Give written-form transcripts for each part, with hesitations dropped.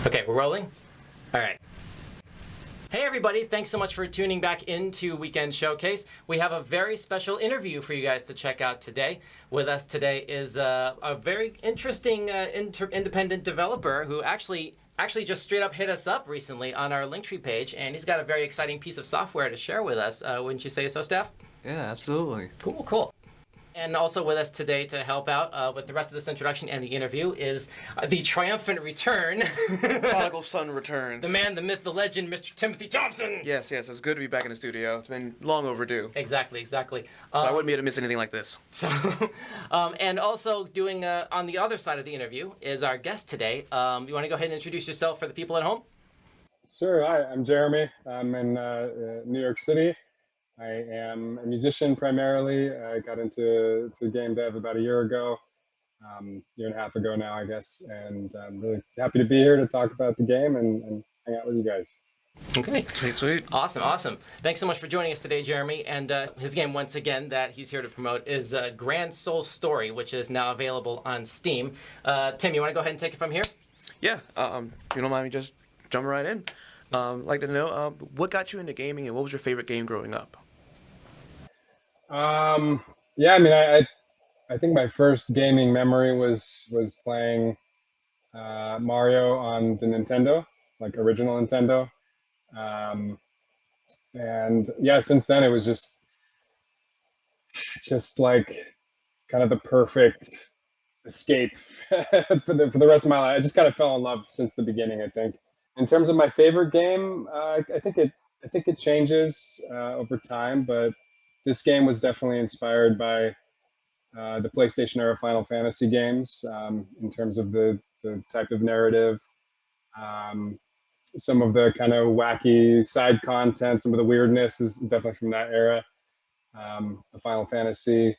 Okay, we're rolling? All right. Hey everybody, thanks so much for tuning back into Weekend Showcase. We have a very special interview for you guys to check out today. With us today is a very interesting independent developer who actually just straight up hit us up recently on our Linktree page, and he's got a very exciting piece of software to share with us. Wouldn't you say so, Steph? Yeah, absolutely. Cool. And also with us today to help out with the rest of this introduction and the interview is the triumphant return. Prodigal son returns. The man, the myth, the legend, Mr. Timothy Thompson. Yes, it's good to be back in the studio. It's been long overdue. Exactly. I wouldn't be able to miss anything like this. So, and also doing on the other side of the interview is our guest today. You want to go ahead and introduce yourself for the people at home? Sure. Hi, I'm Jeremy. I'm in New York City. I am a musician primarily. I got into game dev about a year ago, year and a half ago now, I guess. And I'm really happy to be here to talk about the game and hang out with you guys. Okay. Sweet. Awesome. Thanks so much for joining us today, Jeremy. And his game, once again, that he's here to promote is Grand Soul Story, which is now available on Steam. Tim, you want to go ahead and take it from here? Yeah, if you don't mind me just jumping right in. I'd like to know, what got you into gaming and what was your favorite game growing up? Yeah, I mean, I think my first gaming memory was playing Mario on the Nintendo, like original Nintendo. And yeah, since then it was just like kind of the perfect escape for the rest of my life. I just kind of fell in love since the beginning, I think. In terms of my favorite game, I think it changes over time, but this game was definitely inspired by the PlayStation era Final Fantasy games in terms of the type of narrative, some of the kind of wacky side content, some of the weirdness is definitely from that era, the Final Fantasy.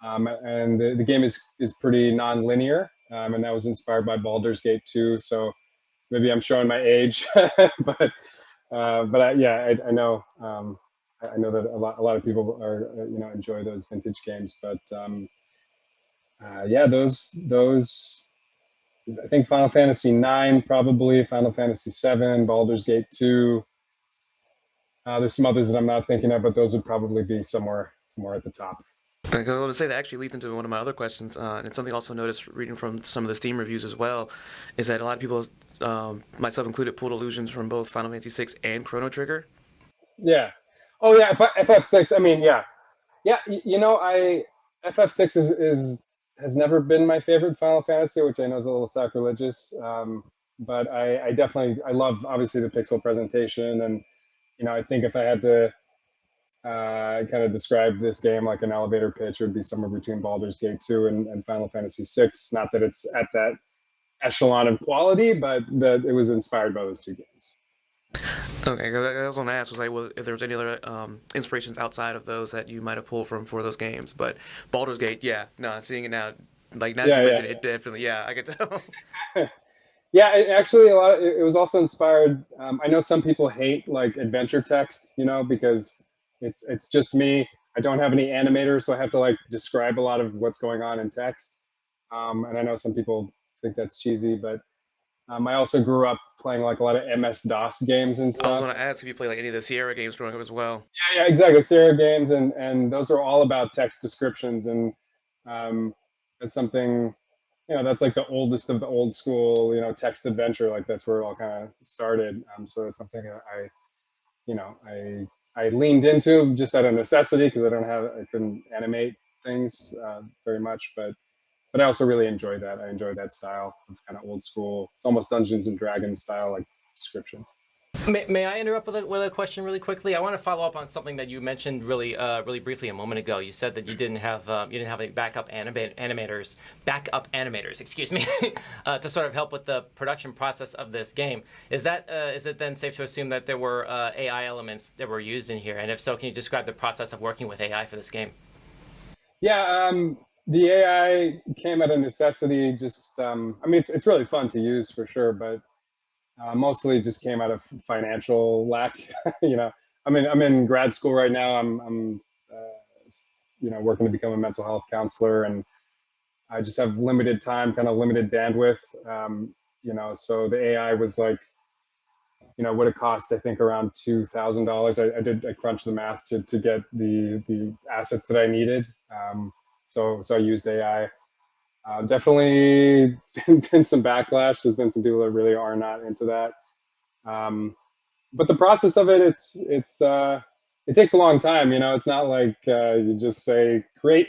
And the game is pretty non-linear, and that was inspired by Baldur's Gate 2. So maybe I'm showing my age, but I know. I know that a lot of people are enjoy those vintage games, but those I think Final Fantasy 9 probably, Final Fantasy 7, Baldur's Gate 2. There's some others that I'm not thinking of, but those would probably be somewhere at the top. I was going to say that actually leads into one of my other questions, and it's something I also noticed reading from some of the Steam reviews as well, is that a lot of people, myself included, pulled allusions from both Final Fantasy 6 and Chrono Trigger. Yeah. Oh yeah, FF6. I mean, yeah. FF6 has never been my favorite Final Fantasy, which I know is a little sacrilegious. But I definitely love obviously the pixel presentation, and I think if I had to kind of describe this game like an elevator pitch, it would be somewhere between Baldur's Gate 2 and Final Fantasy 6. Not that it's at that echelon of quality, but that it was inspired by those two games. Okay, I was going to ask, if there was any other inspirations outside of those that you might have pulled from for those games. But Baldur's Gate, seeing it now, like now that you mentioned it, definitely, I could tell. Yeah, actually, it was also inspired. I know some people hate like adventure text, because it's just me. I don't have any animators, so I have to like describe a lot of what's going on in text. And I know some people think that's cheesy, but I also grew up playing like a lot of MS-DOS games and stuff. I was going to ask if you played like any of the Sierra games growing up as well. Yeah, exactly. Sierra games, and those are all about text descriptions, and that's something, that's like the oldest of the old school, text adventure. Like that's where it all kind of started. So it's something that I leaned into just out of necessity because I couldn't animate things very much, but I also really enjoy that. I enjoy that style of kind of old school. It's almost Dungeons and Dragons style, like description. May I interrupt with a question really quickly? I want to follow up on something that you mentioned really briefly a moment ago. You said that you didn't have any backup animators, excuse me, to sort of help with the production process of this game. Is it then safe to assume that there were AI elements that were used in here? And if so, can you describe the process of working with AI for this game? Yeah. The AI came out of necessity. Just, I mean, it's really fun to use for sure, but mostly just came out of financial lack. I'm in grad school right now. I'm working to become a mental health counselor, and I just have limited time, kind of limited bandwidth. so the AI was like, would have cost, I think, around $2,000. I crunched the math to get the assets that I needed. So I used AI. Definitely been some backlash. There's been some people that really are not into that. But the process of it, it takes a long time. It's not like you just say create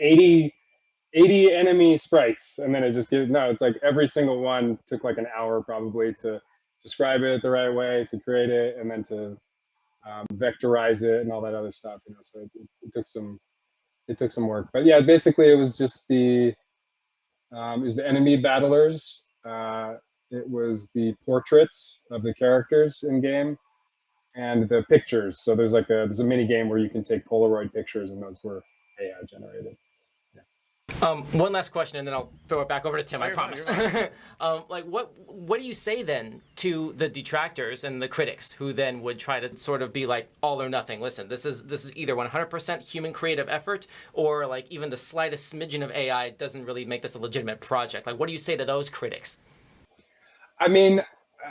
80 enemy sprites and then it just gives. No, it's like every single one took like an hour probably to describe it the right way, to create it, and then to vectorize it and all that other stuff. So it took some work. But yeah, basically it was just it was the enemy battlers. It was the portraits of the characters in game and the pictures. So there's a mini game where you can take Polaroid pictures, and those were AI generated. One last question, and then I'll throw it back over to Tim. I you're fine, promise. Like, what do you say then to the detractors and the critics who then would try to sort of be like all or nothing? Listen, this is either 100% human creative effort, or like even the slightest smidgen of AI doesn't really make this a legitimate project. Like, what do you say to those critics? I mean,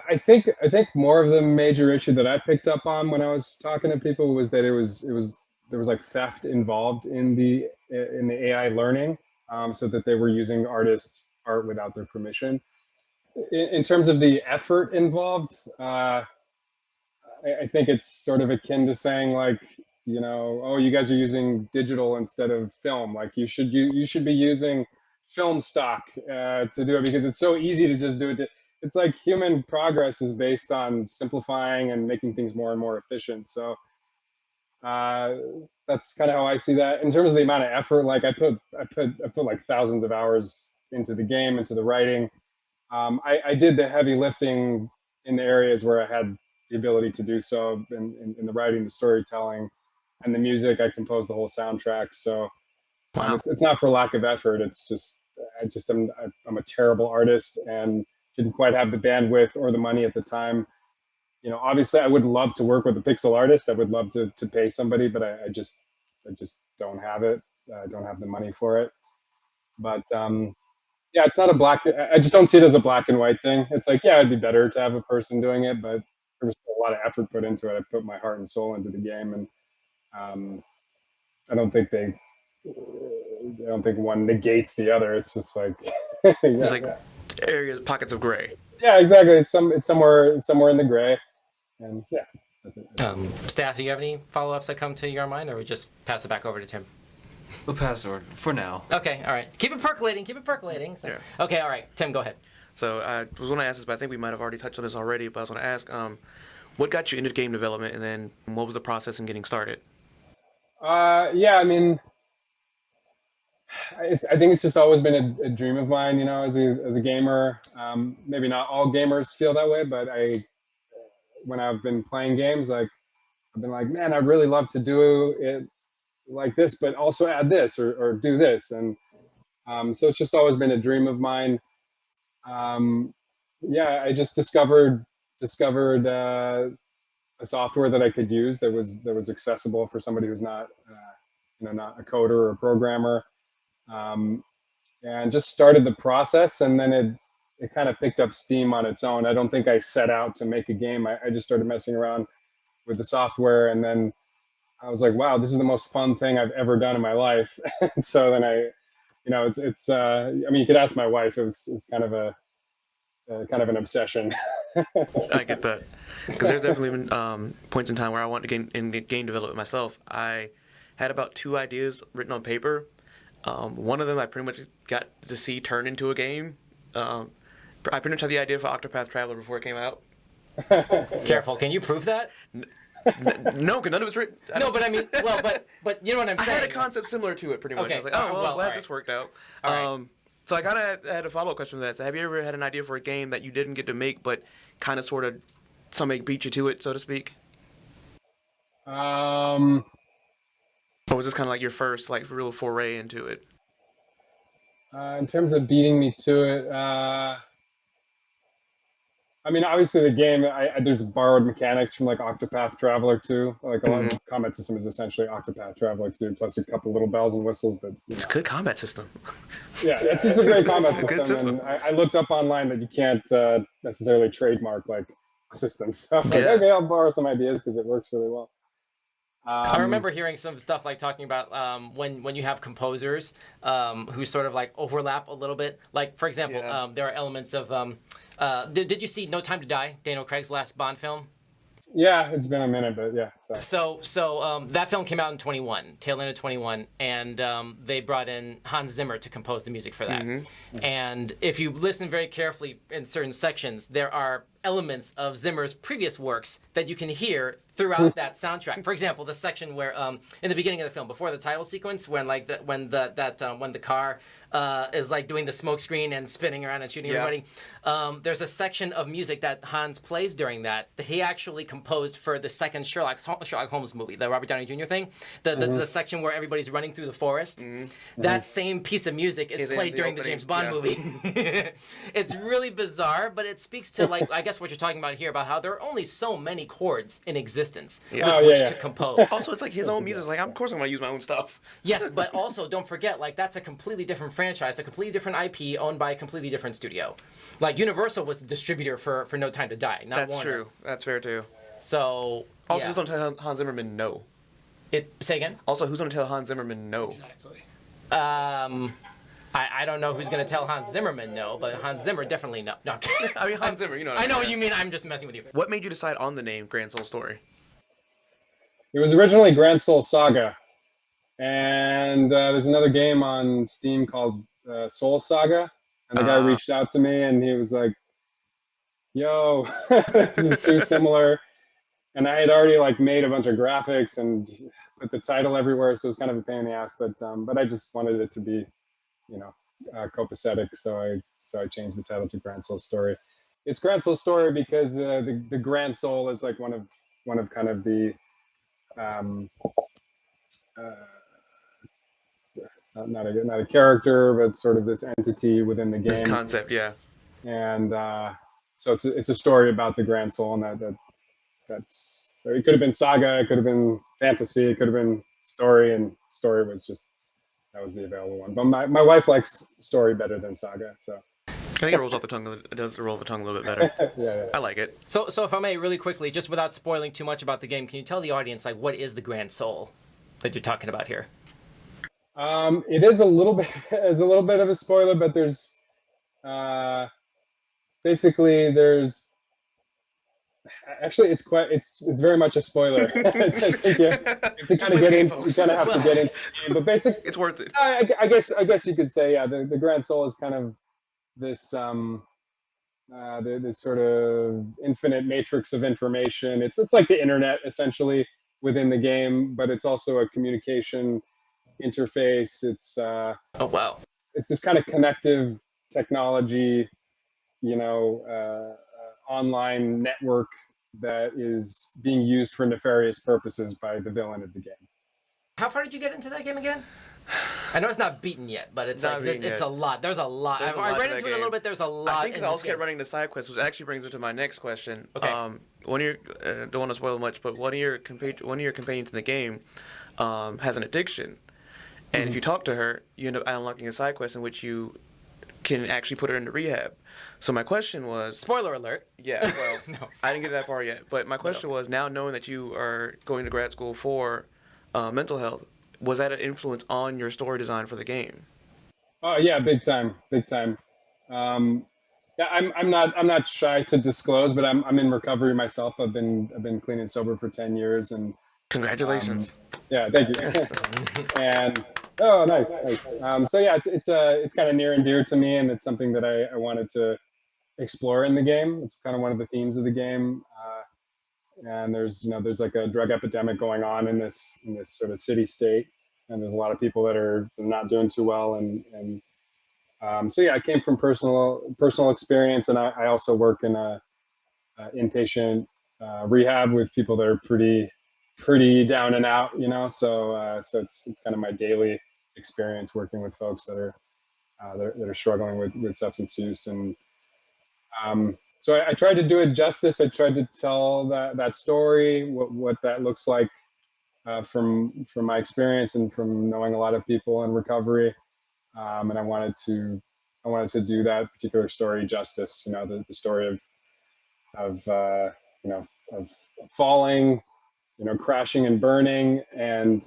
I think more of the major issue that I picked up on when I was talking to people was that there was like theft involved in the AI learning, so that they were using artists' art without their permission. In terms of the effort involved, I think it's sort of akin to saying like, oh, you guys are using digital instead of film. Like you should be using film stock to do it, because it's so easy to just do it. It's like human progress is based on simplifying and making things more and more efficient. So that's kind of how I see that. In terms of the amount of effort, like I put like thousands of hours into the game, into the writing. I did the heavy lifting in the areas where I had the ability to do so, in the writing, the storytelling, and the music. I composed the whole soundtrack. So Wow. it's not for lack of effort. It's just I'm a terrible artist and didn't quite have the bandwidth or the money at the time. Obviously, I would love to work with a pixel artist. I would love to pay somebody, but I just don't have it. I don't have the money for it. But yeah, it's not a black. I just don't see it as a black and white thing. It's like, yeah, it'd be better to have a person doing it, but there was a lot of effort put into it. I put my heart and soul into the game, and um, I don't think I don't think one negates the other. It's just like, There's yeah, like areas, pockets of gray. yeah, exactly. It's somewhere in the gray, and yeah. Staff, do you have any follow-ups that come to your mind, or we just pass it back over to Tim? We'll pass over for now. Okay, all right. Keep it percolating. Keep it percolating. So. Yeah. Okay, all right. Tim, go ahead. So I was going to ask this, but I think we might have already touched on this already. But I was going to ask, what got you into game development, and then what was the process in getting started? Yeah, I mean, I think it's just always been a dream of mine, as a gamer. Maybe not all gamers feel that way, but when I've been playing games, like I've been like, man, I'd really love to do it like this, but also add this or do this, and so it's just always been a dream of mine. Yeah, I just discovered a software that I could use that was accessible for somebody who's not not a coder or a programmer, and just started the process, and then it kind of picked up steam on its own. I don't think I set out to make a game. I just started messing around with the software, and then I was like, wow, this is the most fun thing I've ever done in my life. So then it's I mean, you could ask my wife. It's kind of kind of an obsession. I get that, because there's definitely been points in time where I wanted to get in game development myself. I had about 2 ideas written on paper. One of them I pretty much got to see turn into a game. I pretty much had the idea for Octopath Traveler before it came out. Careful. Can you prove that? No, because none of it's written. No, but I mean, well, but you know what I'm I saying. had a concept similar to it, pretty much. Okay, I was like, oh, well, glad all right. this worked out. All right. So I kind of had a follow-up question to that. So have you ever had an idea for a game that you didn't get to make, but kind of sort of somebody beat you to it, so to speak? Um, Or was this kind of like your first like real foray into it? in terms of beating me to it, I mean, obviously the game, there's borrowed mechanics from like Octopath Traveler 2. Like a lot of Mhm. the combat system is essentially Octopath Traveler 2, plus a couple little bells and whistles. But It's a good combat system. yeah, it's just a great combat It's a good system. system. And I looked up online that you can't necessarily trademark like systems. So I'm like, Yeah. okay, I'll borrow some ideas because it works really well. I remember hearing some stuff like talking about when you have composers who sort of like overlap a little bit. Like for example, Yeah. there are elements of. Did you see No Time to Die, Daniel Craig's last Bond film? Yeah, it's been a minute, but yeah. So that film came out in 21, tail end of 21, and they brought in Hans Zimmer to compose the music for that. And if you listen very carefully in certain sections, there are elements of Zimmer's previous works that you can hear throughout that soundtrack. For example, the section where in the beginning of the film, before the title sequence, when like when the car is like doing the smoke screen and spinning around and shooting everybody. There's a section of music that Hans plays during that he actually composed for the second Sherlock Holmes movie, the Robert Downey Jr. thing. The section where everybody's running through the forest. That same piece of music is played during the James Bond movie. It's really bizarre, but it speaks to like I guess what you're talking about here about how there are only so many chords in existence with which to compose. Also, it's like his own music. It's like, of course I'm going to use my own stuff. Yes, but also don't forget, like that's a completely different franchise, a completely different IP owned by a completely different studio. Like Universal was the distributor for No Time to Die, not That's Warner. true. That's fair, too. So, Also, who's going to tell Hans Zimmerman no? Say again? Also, who's going to tell Hans Zimmerman no? Exactly. I don't know who's going to tell Hans Zimmerman no, but Hans Zimmer definitely no. No. I mean, Hans Zimmer, you know what I know mean. what you mean. I'm just messing with you. What made you decide on the name Grand Soul Story? It was originally Grand Soul Saga, and there's another game on Steam called Soul Saga, and the guy reached out to me and he was like, "Yo, this is too similar." And I had already like made a bunch of graphics and put the title everywhere, so it was kind of a pain in the ass. But I just wanted it to be, copacetic, so I changed the title to Grand Soul Story. It's Grand Soul Story because the Grand Soul is like one of kind of the it's not a character, but sort of this entity within the game. This concept, yeah. And so it's a story about the Grand Soul, and that's so it could have been saga, it could have been fantasy, it could have been story, and story was just that was the available one. But my wife likes story better than saga, so. I think it rolls off the tongue. It does roll the tongue a little bit better. Yeah. I like it. So if I may, really quickly, just without spoiling too much about the game, can you tell the audience like what is the Grand Soul that you're talking about here? It is a little bit of a spoiler, but there's basically actually it's very much a spoiler. I think you have to kind of get in. You kind of have to get in. But basically, It's worth it. I guess you could say the Grand Soul is kind of this this sort of infinite matrix of information. It's like the internet essentially within the game, but it's also a communication interface. It's Oh wow. it's this kind of connective technology, online network that is being used for nefarious purposes by the villain of the game. How far did you get into that game again? I know it's not beaten yet, but it's Not like beaten it's yet. a lot. There's a lot. There's a I lot read to into that it a little game. bit. There's a lot. I think in I this also kept game. running the side quests, which actually brings us to my next question. Okay. One of your don't want to spoil much, but one of your companions in the game has an addiction, and if you talk to her, you end up unlocking a side quest in which you can actually put her into rehab. So my question was, Spoiler alert. yeah, well, No. I didn't get that far yet, but my question was, now knowing that you are going to grad school for mental health, was that an influence on your story design for the game? Oh yeah, big time. Yeah, I'm not shy to disclose, but I'm in recovery myself. I've been clean and sober for 10 years, and Congratulations. yeah, thank you. And oh, nice. So yeah, it's kind of near and dear to me, and it's something that I wanted to explore in the game. It's kind of one of the themes of the game. And there's like a drug epidemic going on in this sort of city state, and there's a lot of people that are not doing too well, and so yeah, I came from personal experience, and I also work in a inpatient rehab with people that are pretty down and out, so it's kind of my daily experience working with folks that are struggling with substance use, and so I tried to do it justice. I tried to tell that story, what that looks like from my experience and from knowing a lot of people in recovery. And I wanted to do that particular story justice. You know, the story of of falling, you know, crashing and burning,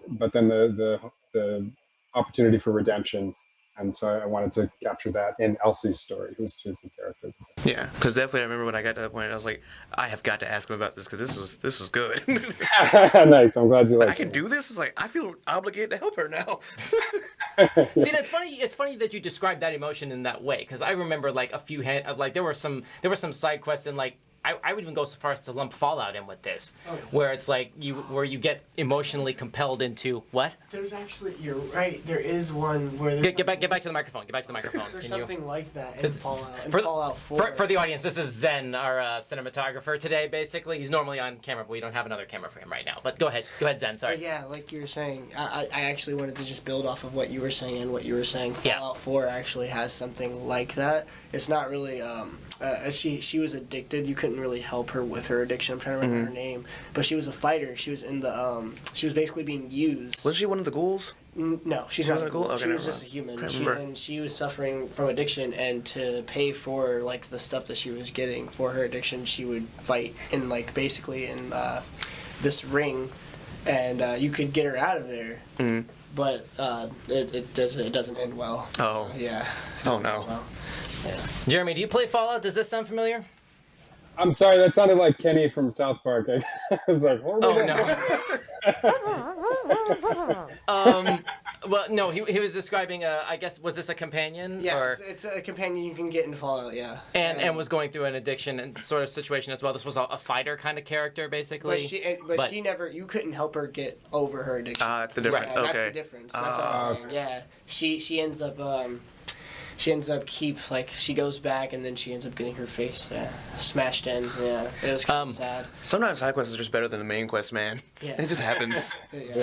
but then the opportunity for redemption. And so I wanted to capture that in Elsie's story, who's the character. Yeah, because definitely I remember when I got to that point, I was like, I have got to ask him about this because this was good. Nice, I'm glad you like it. I can do this. It's like I feel obligated to help her now. See, that's funny. It's funny that you describe that emotion in that way, because I remember like a few like there were some side quests, and like I would even go so far as to lump Fallout in with this, where it's like where you get emotionally compelled into what? There's actually, you're right. There is one where there's get back to the microphone. Get back to the microphone. There's something like that in Fallout. In for, Fallout 4. For the audience, this is Zen, our cinematographer today. Basically, he's normally on camera, but we don't have another camera for him right now. But go ahead, Zen. Sorry. But yeah, like you were saying, I actually wanted to just build off of what you were saying and what you were saying. Fallout 4 actually has something like that. It's not really. She was addicted. You couldn't really help her with her addiction. I'm trying to remember her name, but she was a fighter. She was in the. She was basically being used. Was she one of the ghouls? No, she's not a ghoul. Okay, she was just a human. And she was suffering from addiction, and to pay for like the stuff that she was getting for her addiction, she would fight in like basically in this ring, and you could get her out of there. Mm-hmm. But it doesn't end well. Oh. Yeah. Oh no. Well. Yeah. Jeremy, do you play Fallout? Does this sound familiar? I'm sorry, that sounded like Kenny from South Park. I was like, oh no. Well, no, he was describing I guess, was this a companion? Yeah, or? It's a companion you can get in Fallout, yeah. And was going through an addiction and sort of situation as well. This was a fighter kind of character, basically. But she never, you couldn't help her get over her addiction. That's the difference. Right, okay. That's the difference. That's what I was saying. Yeah. She ends up she goes back and then she ends up getting her face smashed in. Yeah, it was kind of sad. Sometimes side quests are just better than the main quest, man. Yeah. It just happens. Yeah.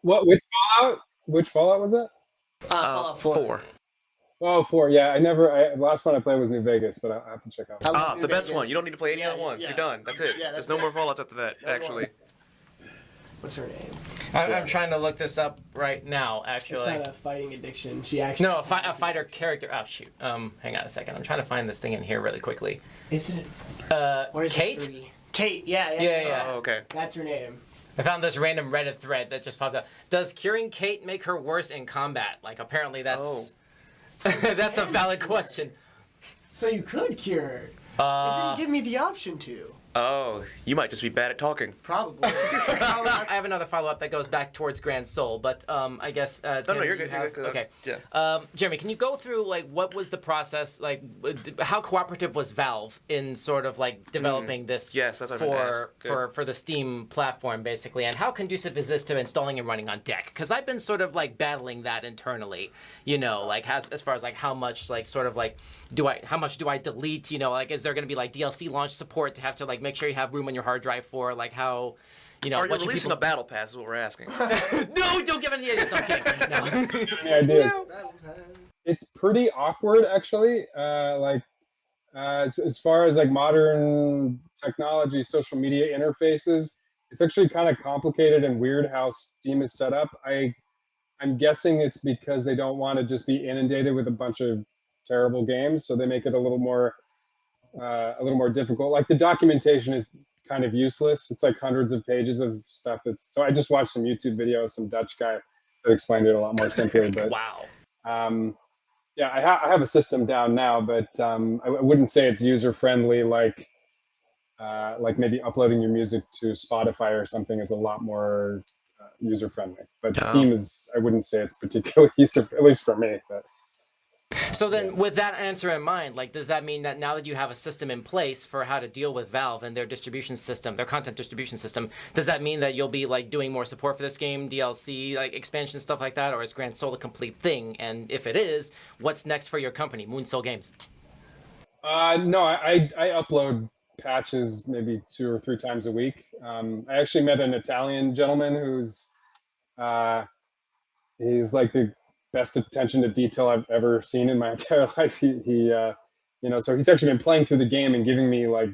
Which Fallout was that? Fallout 4. Oh, 4. Yeah, last one I played was New Vegas, but I have to check out. The best one. You don't need to play any other ones. You're done. That's it. Yeah, There's no more Fallouts after that, actually. What's her name? I'm trying to look this up right now, actually. It's not a fighting addiction. She actually... No, a fighter character. Oh, shoot. Hang on a second. I'm trying to find this thing in here really quickly. Isn't it? Where's Kate? Kate, yeah. Oh, okay. That's her name. I found this random Reddit thread that just popped up. Does curing Kate make her worse in combat? Like, apparently that's... Oh. That's a valid question. So you could cure her. It didn't give me the option to. Oh, you might just be bad at talking. Probably. I have another follow-up that goes back towards Grand Soul, but I guess... Tim, no, you're good. You're good. Okay. Yeah. Jeremy, can you go through, like, what was the process, like, how cooperative was Valve in sort of, like, developing this yes, that's what for the Steam platform, basically, and how conducive is this to installing and running on deck? Because I've been sort of, like, battling that internally, you know, like, as far as, like, how much, like, sort of, like, how much do I delete, you know, like, is there going to be, like, DLC launch support to have to, like, make sure you have room on your hard drive for, like, how, you know... Are you releasing a battle pass is what we're asking. No, don't give any ideas. No, I'm kidding. No. Any ideas? No. It's pretty awkward, actually. As far as, like, modern technology, social media interfaces, it's actually kind of complicated and weird how Steam is set up. I'm guessing it's because they don't want to just be inundated with a bunch of terrible games, so they make it a little more difficult. Like, the documentation is kind of useless. It's like hundreds of pages of stuff. So I just watched some YouTube videos, some Dutch guy that explained it a lot more simply. But wow. Yeah, I have a system down now, but I wouldn't say it's user friendly. Like maybe uploading your music to Spotify or something is a lot more user friendly. But Steam is, I wouldn't say it's particularly user, at least for me. But so then, with that answer in mind, like, does that mean that now that you have a system in place for how to deal with Valve and their distribution system, their content distribution system, does that mean that you'll be, like, doing more support for this game, DLC, like, expansion, stuff like that, or is Grand Soul a complete thing? And if it is, what's next for your company, Moonsoul Games? No, I upload patches maybe 2 or 3 times a week. I actually met an Italian gentleman who's he's like the best attention to detail I've ever seen in my entire life. He So he's actually been playing through the game and giving me like,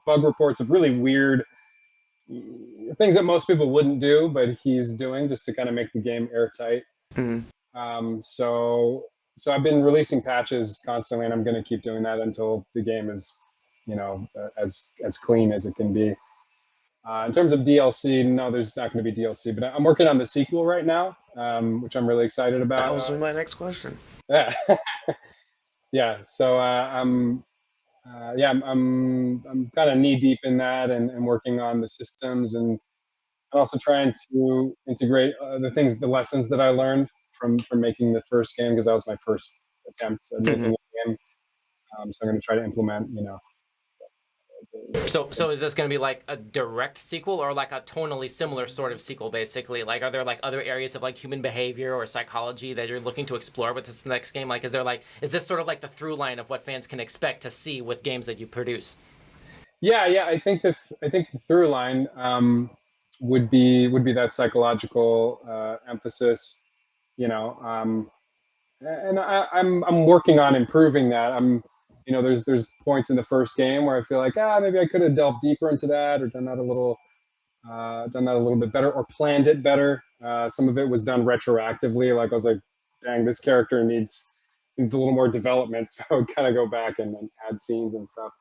bug reports of really weird things that most people wouldn't do, but he's doing just to kind of make the game airtight. So I've been releasing patches constantly, and I'm going to keep doing that until the game is, as clean as it can be. In terms of DLC, no, there's not going to be DLC, but I'm working on the sequel right now, which I'm really excited about. That was my next question. Yeah, yeah. So I'm kind of knee deep in that, and working on the systems, and also trying to integrate the lessons that I learned from making the first game, because that was my first attempt at making a game. So I'm going to try to implement, So is this going to be like a direct sequel, or like a tonally similar sort of sequel, basically? Like, are there like other areas of like human behavior or psychology that you're looking to explore with this next game? Like, is this sort of like the through line of what fans can expect to see with games that you produce? Yeah. I think the through line would be that psychological emphasis, and I'm working on improving that. There's points in the first game where I feel like maybe I could have delved deeper into that, or done that a little bit better, or planned it better. Some of it was done retroactively. Like I was like, dang, this character needs a little more development, so I would kind of go back and add scenes and stuff.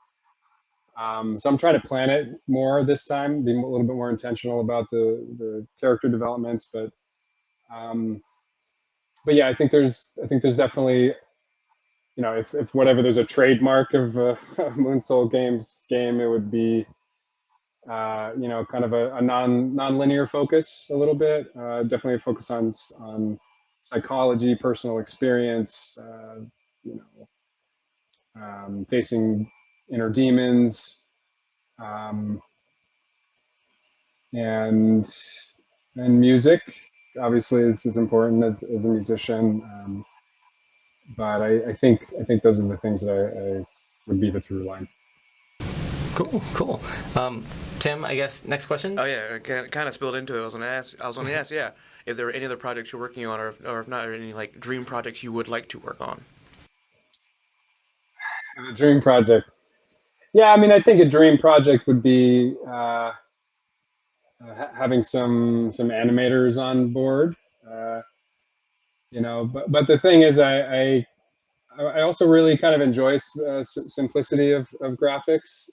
So I'm trying to plan it more this time, be a little bit more intentional about the character developments, but yeah, I think there's definitely, if whatever, there's a trademark of Moonsoul Games game, it would be kind of a non-linear focus a little bit. Definitely a focus on psychology, personal experience, facing inner demons, and music obviously is important as a musician. But I think those are the things that I would be the through line. Cool. Tim, I guess next question. Oh yeah, kind of spilled into it. I was going to ask, yeah, if there were any other projects you're working on, or if not, are any like dream projects you would like to work on. A dream project. Yeah, I mean, I think a dream project would be having some animators on board. But the thing is, I also really kind of enjoy simplicity of graphics.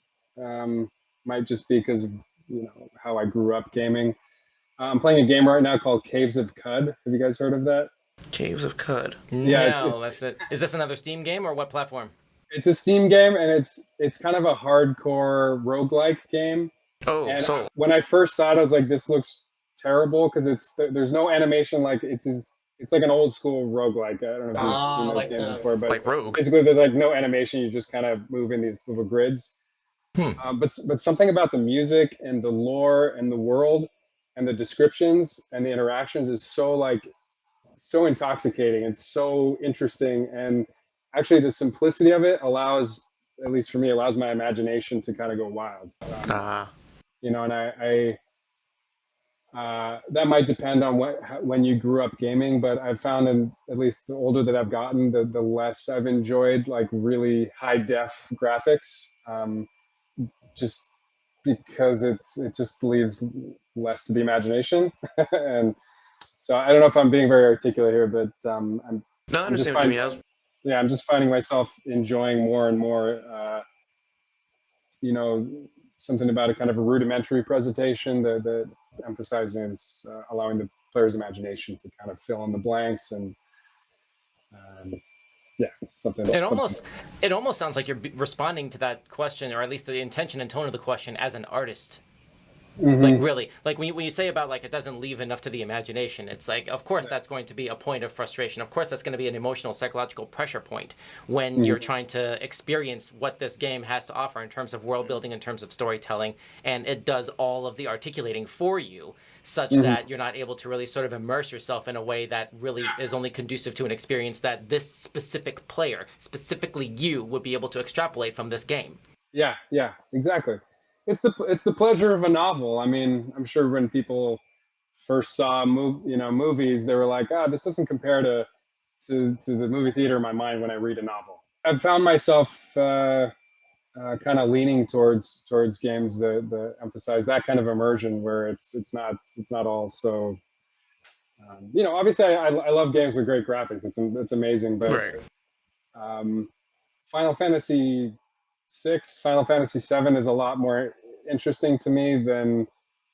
Might just be because of how I grew up gaming. I'm playing a game right now called Caves of Cud. Have you guys heard of that? Caves of Cud. Yeah, no, that's it. Is this another Steam game, or what platform? It's a Steam game, and it's kind of a hardcore roguelike game. Oh, and so when I first saw it, I was like, this looks terrible, because there's no animation. Like it's like an old school roguelike. I don't know if you've seen those games before, but like Rogue. Basically there's like no animation. You just kind of move in these little grids. But something about the music and the lore and the world and the descriptions and the interactions is so intoxicating and so interesting. And actually the simplicity of it allows my imagination to kind of go wild. And that might depend on when you grew up gaming, but I've found, at least the older that I've gotten, the less I've enjoyed like really high def graphics, just because it just leaves less to the imagination. And so I don't know if I'm being very articulate here, but I'm just finding myself enjoying more and more, something about a kind of a rudimentary presentation that emphasizes allowing the player's imagination to kind of fill in the blanks, and something. It almost sounds like you're responding to that question, or at least the intention and tone of the question, as an artist. Like really, like when you say about like it doesn't leave enough to the imagination, it's like, of course that's going to be a point of frustration. Of course that's going to be an emotional, psychological pressure point when you're trying to experience what this game has to offer in terms of world building, in terms of storytelling, and it does all of the articulating for you, such that you're not able to really sort of immerse yourself in a way that really is only conducive to an experience that this specific player, specifically you, would be able to extrapolate from this game. Yeah, exactly. It's the pleasure of a novel. I mean, I'm sure when people first saw movies, they were like, this doesn't compare to the movie theater in my mind when I read a novel. I've found myself kind of leaning towards games that emphasize that kind of immersion, where it's not all so. Obviously, I love games with great graphics. It's amazing, but Right. um, Final Fantasy Final Fantasy 7 is a lot more interesting to me than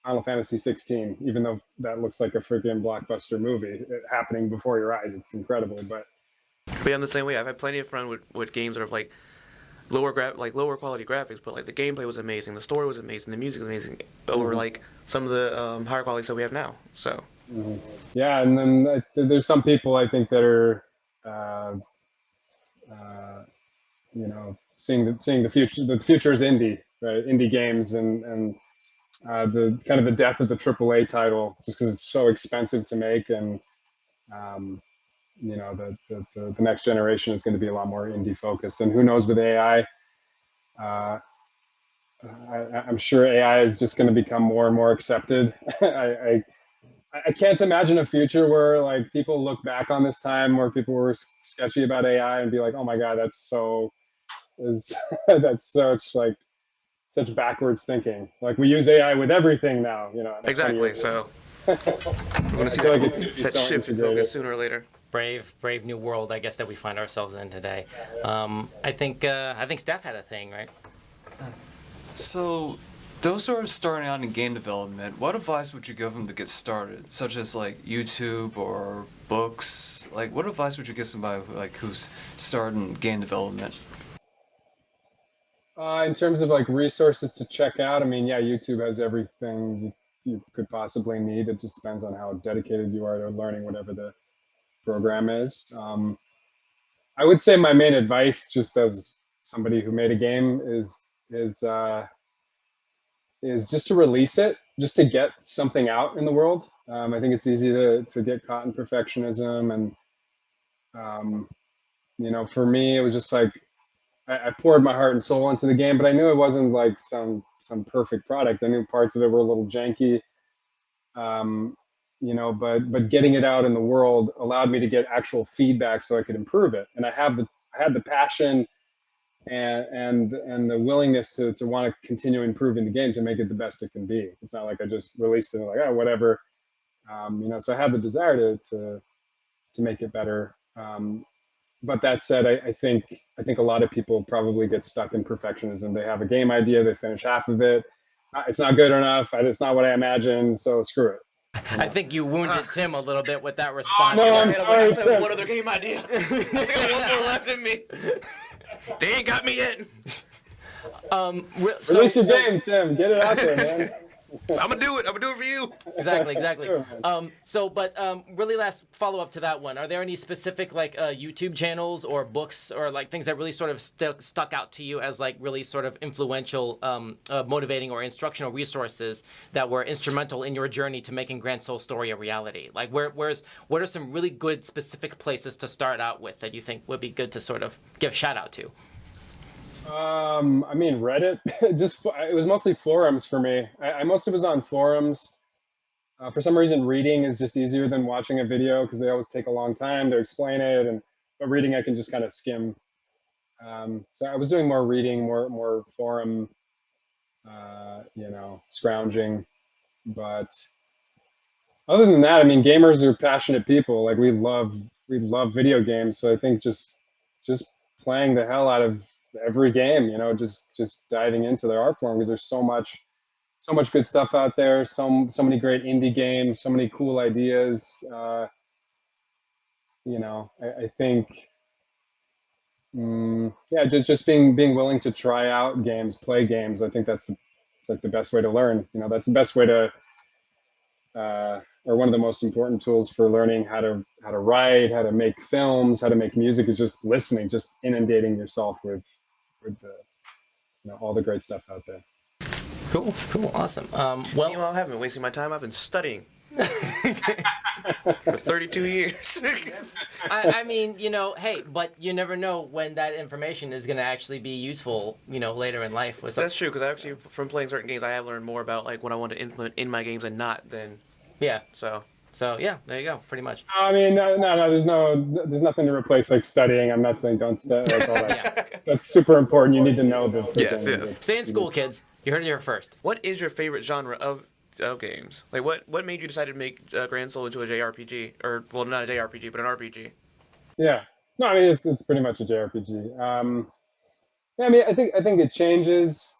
Final Fantasy 16, even though that looks like a freaking blockbuster movie happening before your eyes. It's incredible, but But I'm the same way. I've had plenty of fun with games that are like lower quality graphics, but like the gameplay was amazing, the story was amazing, the music was amazing over like some of the higher quality stuff we have now. So yeah, and then there's some people I think that are, uh, seeing the future. The future is indie, right? Indie games and the kind of the death of the AAA title, just because it's so expensive to make, and um, the next generation is going to be a lot more indie focused. And who knows with AI? Uh, I'm sure AI is just going to become more and more accepted. I can't imagine a future where like people look back on this time where people were sketchy about AI and be like, oh my god, is that's such backwards thinking. Like we use AI with everything now, 20 exactly. years So we're gonna see feel like that, it's gonna be that so shift in integrated. focus sooner or later. Brave new world, I guess, that we find ourselves in today. I think Steph had a thing, right? So, those who are starting out in game development, what advice would you give them to get started? Such as like YouTube or books? Like, what advice would you give somebody who's starting game development? In terms of like resources to check out, I mean, yeah, YouTube has everything you could possibly need. It just depends on how dedicated you are to learning whatever the program is. I would say my main advice, just as somebody who made a game, is just to release it, just to get something out in the world. I think it's easy to get caught in perfectionism, and for me, it was just like I poured my heart and soul into the game, but I knew it wasn't like some perfect product. I knew parts of it were a little janky, um, but getting it out in the world allowed me to get actual feedback so I could improve it. And I had the passion and the willingness to want to continue improving the game to make it the best it can be. It's not like I just released it and like, oh, whatever. So I had the desire to make it better. But that said, I think a lot of people probably get stuck in perfectionism. They have a game idea, they finish half of it, it's not good enough, it's not what I imagined, so screw it. I think you wounded Tim a little bit with that response. No, I'm I sorry, still Tim. have one other game idea. I still got one more left in me. They ain't got me yet. Release your game, Tim. Get it out there, man. I'm gonna do it. I'm gonna do it for you. Exactly. Sure, man. Really last follow up to that one. Are there any specific like YouTube channels or books or like things that really sort of stuck out to you as like really sort of influential, motivating or instructional resources that were instrumental in your journey to making Grand Soul Story a reality? Like what are some really good specific places to start out with that you think would be good to sort of give a shout out to? I mean, Reddit. It was mostly forums for me. I mostly was on forums. For some reason, reading is just easier than watching a video because they always take a long time to explain it, but reading I can just kind of skim. So I was doing more reading, more forum, scrounging. But other than that, I mean, gamers are passionate people. Like we love video games. So I think just playing the hell out of every game, just diving into their art form, because there's so much good stuff out there. So many great indie games, so many cool ideas. I think, yeah, just being willing to try out games, play games. I think it's like the best way to learn. That's the best way to, or one of the most important tools for learning how to write, how to make films, how to make music, is just listening, just inundating yourself with the all the great stuff out there. Cool, awesome. You know, I haven't been wasting my time. I've been studying for 32 years. I mean, hey, but you never know when that information is going to actually be useful, later in life. That's true, because actually, from playing certain games, I have learned more about like what I want to implement in my games and not than. Yeah. So So yeah, there you go, pretty much. I mean, no, there's nothing to replace like studying. I'm not saying don't study, like all that. That's super important. You need to know the Yes. Stay in school, kids. You heard it here first. What is your favorite genre of games? Like, what made you decide to make Grand Soul into a JRPG, or well, not a JRPG, but an RPG? Yeah. No, I mean it's pretty much a JRPG. Yeah, I mean I think it changes.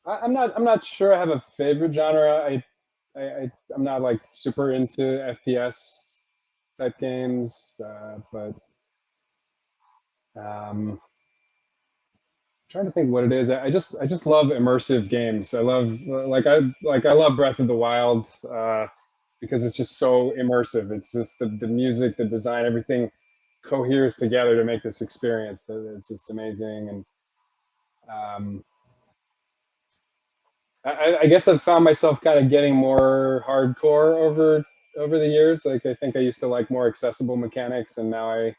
I'm not sure I have a favorite genre. I'm not like super into FPS type games, but trying to think what it is. I just love immersive games. I love Breath of the Wild because it's just so immersive. It's just the music, the design, everything coheres together to make this experience. It's just amazing. And I guess I've found myself kind of getting more hardcore over the years. Like I think I used to like more accessible mechanics, and now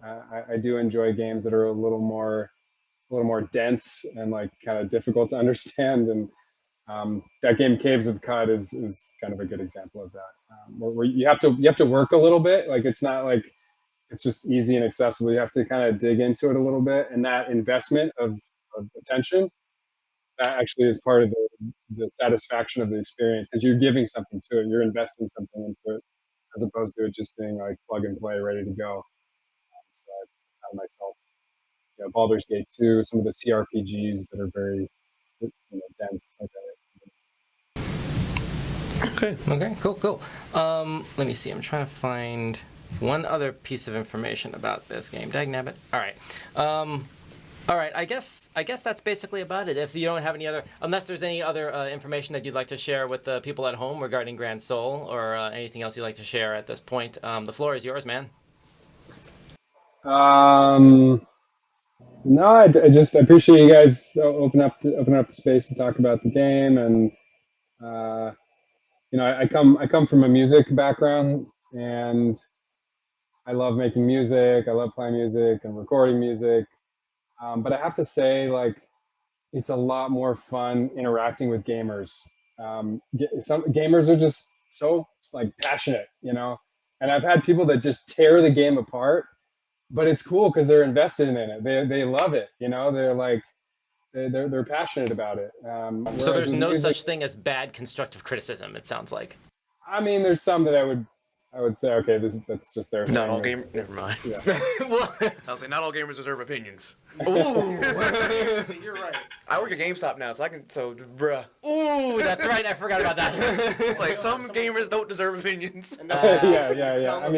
I do enjoy games that are a little more dense and like kind of difficult to understand. And that game Caves of Cod is kind of a good example of that, where you have to work a little bit. Like it's not like it's just easy and accessible. You have to kind of dig into it a little bit, and that investment of attention, that actually is part of the satisfaction of the experience, because you're giving something to it, you're investing something into it, as opposed to it just being like plug and play, ready to go. So I found myself, Baldur's Gate 2, some of the CRPGs that are very dense like that. Okay, cool. Let me see. I'm trying to find one other piece of information about this game. Dagnabbit. All right. I guess that's basically about it. If you don't have any other, unless there's any other information that you'd like to share with the people at home regarding Grand Soul, or anything else you'd like to share at this point, the floor is yours, man. No, I appreciate you guys open up the space to talk about the game, and I come from a music background, and I love making music. I love playing music and recording music. But I have to say, like, it's a lot more fun interacting with gamers. Some gamers are just so like passionate, and I've had people that just tear the game apart, but it's cool because they're invested in it. They love it, They're like they're passionate about it. So there's no such thing as bad constructive criticism, it sounds like. I mean, there's some that I would say, okay, that's just their Not thing. all gamers. Never mind. Yeah. I'll say not all gamers deserve opinions. Ooh. Seriously, you're right. I work at GameStop now, so bruh. Ooh, that's right. I forgot about that. Like some gamers don't deserve opinions. Yeah. I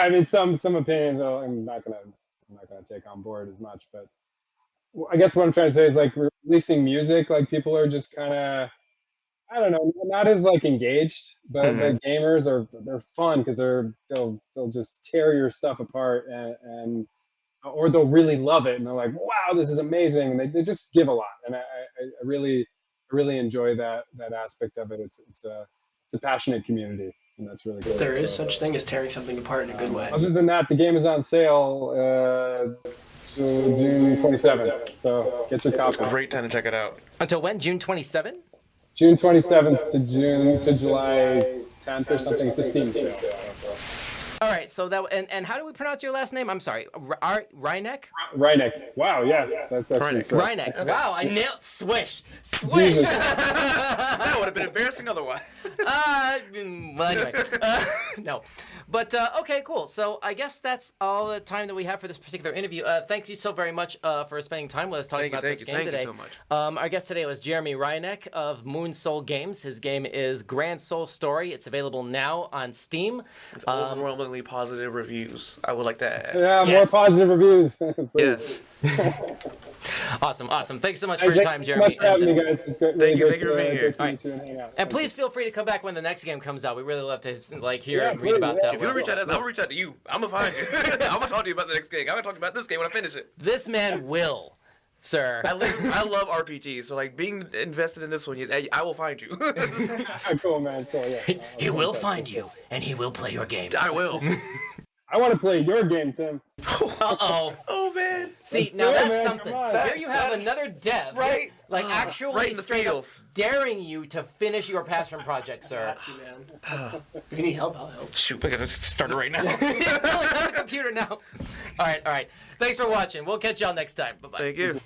mean, some opinions I'm not gonna take on board as much, but I guess what I'm trying to say is like releasing music, like people are just kind of, I don't know, not as like engaged, but the gamers they're fun because they'll just tear your stuff apart and or they'll really love it and they're like, wow, this is amazing, and they just give a lot, and I really enjoy that aspect of it. It's a passionate community, and that's really cool. There is such thing as tearing something apart in a good way. Other than that, the game is on sale June 27th, so get your copy. Great time to check it out. Until when? June 27th? June 27th to July 10th or something. It's a Steam sale. All right, so that and how do we pronounce your last name? I'm sorry, Reineck? Reineck. Wow, yeah, that's actually correct. Reineck. Wow, I nailed. Swish. That would have been embarrassing otherwise. Well, anyway, no, but okay, cool. So I guess that's all the time that we have for this particular interview. Thank you so very much for spending time with us talking about this game today. Thank you so much. Our guest today was Jeremy Reineck of Moon Soul Games. His game is Grand Soul Story. It's available now on Steam. It's overwhelmingly positive reviews, I would like to add. Yeah, Yes. more positive reviews. Yes. Awesome. Thanks so much for your time, Jeremy. Thanks so much for having me, guys. It's great. Thank you great for being here. to meet you and hang out. And please feel free to come back when the next game comes out. We really love to hear Yeah, and read about that. If you don't reach out to us, I'm gonna reach out to you. I'm gonna find you. I'm gonna talk to you about the next game. I'm gonna talk about this game when I finish it. This man will, sir. I love RPGs, so like being invested in this one, I will find you. Cool, man. Cool, yeah. He will find you, and he will play your game. I will. I want to play your game, Tim. Uh-oh. Oh man. See, now Yeah, that's man, something. come on. Here you have another dev, Right? like Ah, actually right in the straight up feels. daring you to finish your passion project, sir. Got you, man. If you need help, I'll help. Shoot, I gotta start it right now. I only have a computer now. All right. Thanks for watching. We'll catch y'all next time. Bye-bye. Thank you.